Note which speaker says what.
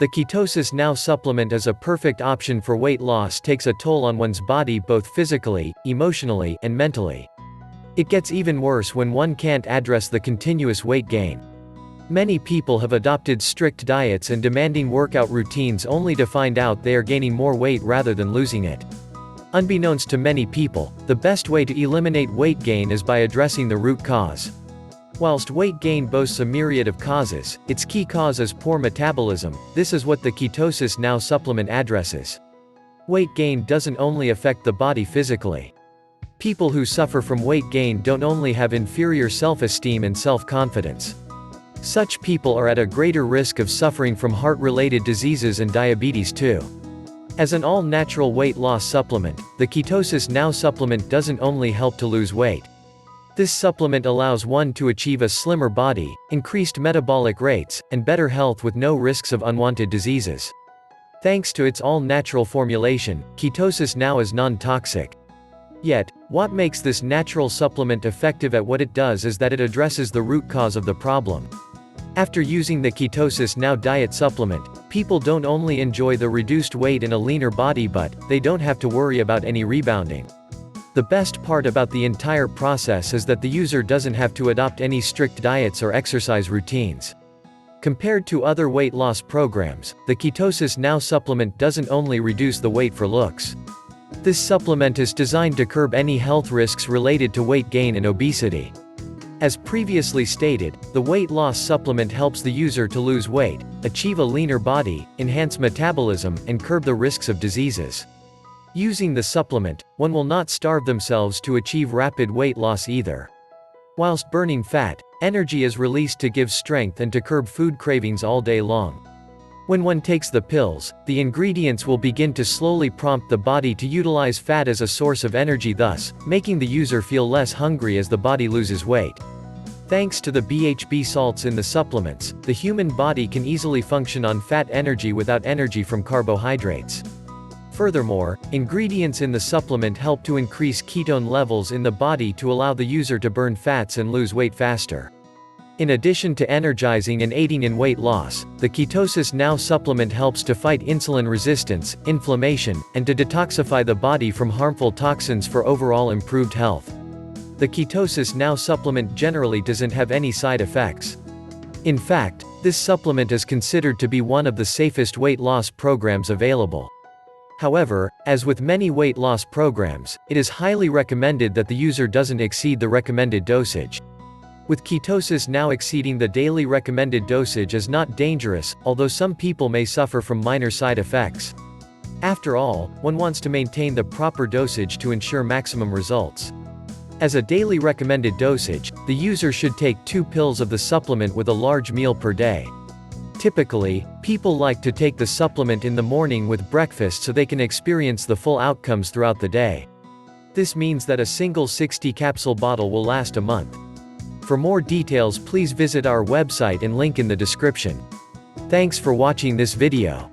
Speaker 1: The Ketosisnow supplement is a perfect option for weight loss. Takes a toll on one's body both physically, emotionally, and mentally. It gets even worse when one can't address the continuous weight gain. Many people have adopted strict diets and demanding workout routines only to find out they are gaining more weight rather than losing it. Unbeknownst to many people, the best way to eliminate weight gain is by addressing the root cause. Whilst weight gain boasts a myriad of causes, its key cause is poor metabolism. This is what the Ketosisnow supplement addresses. Weight gain doesn't only affect the body physically. People who suffer from weight gain don't only have inferior self-esteem and self-confidence. Such people are at a greater risk of suffering from heart-related diseases and diabetes too. As an all-natural weight loss supplement, the Ketosisnow supplement doesn't only help to lose weight. This supplement allows one to achieve a slimmer body, increased metabolic rates, and better health with no risks of unwanted diseases. Thanks to its all-natural formulation, Ketosisnow is non-toxic. Yet, what makes this natural supplement effective at what it does is that it addresses the root cause of the problem. After using the Ketosisnow diet supplement, people don't only enjoy the reduced weight and a leaner body, but they don't have to worry about any rebounding. The best part about the entire process is that the user doesn't have to adopt any strict diets or exercise routines. Compared to other weight loss programs, the Ketosisnow supplement doesn't only reduce the weight for looks. This supplement is designed to curb any health risks related to weight gain and obesity. As previously stated, the weight loss supplement helps the user to lose weight, achieve a leaner body, enhance metabolism, and curb the risks of diseases. Using the supplement, one will not starve themselves to achieve rapid weight loss either. Whilst burning fat, energy is released to give strength and to curb food cravings all day long. When one takes the pills, the ingredients will begin to slowly prompt the body to utilize fat as a source of energy, thus making the user feel less hungry as the body loses weight. Thanks to the BHB salts in the supplements, the human body can easily function on fat energy without energy from carbohydrates. Furthermore, ingredients in the supplement help to increase ketone levels in the body to allow the user to burn fats and lose weight faster. In addition to energizing and aiding in weight loss, the Ketosisnow supplement helps to fight insulin resistance, inflammation, and to detoxify the body from harmful toxins for overall improved health. The Ketosisnow supplement generally doesn't have any side effects. In fact, this supplement is considered to be one of the safest weight loss programs available. However, as with many weight loss programs, it is highly recommended that the user doesn't exceed the recommended dosage. With Ketosisnow, exceeding the daily recommended dosage is not dangerous, although some people may suffer from minor side effects. After all, one wants to maintain the proper dosage to ensure maximum results. As a daily recommended dosage, the user should take 2 pills of the supplement with a large meal per day. Typically, people like to take the supplement in the morning with breakfast so they can experience the full outcomes throughout the day. This means that a single 60-capsule bottle will last a month. For more details, please visit our website and link in the description. Thanks for watching this video.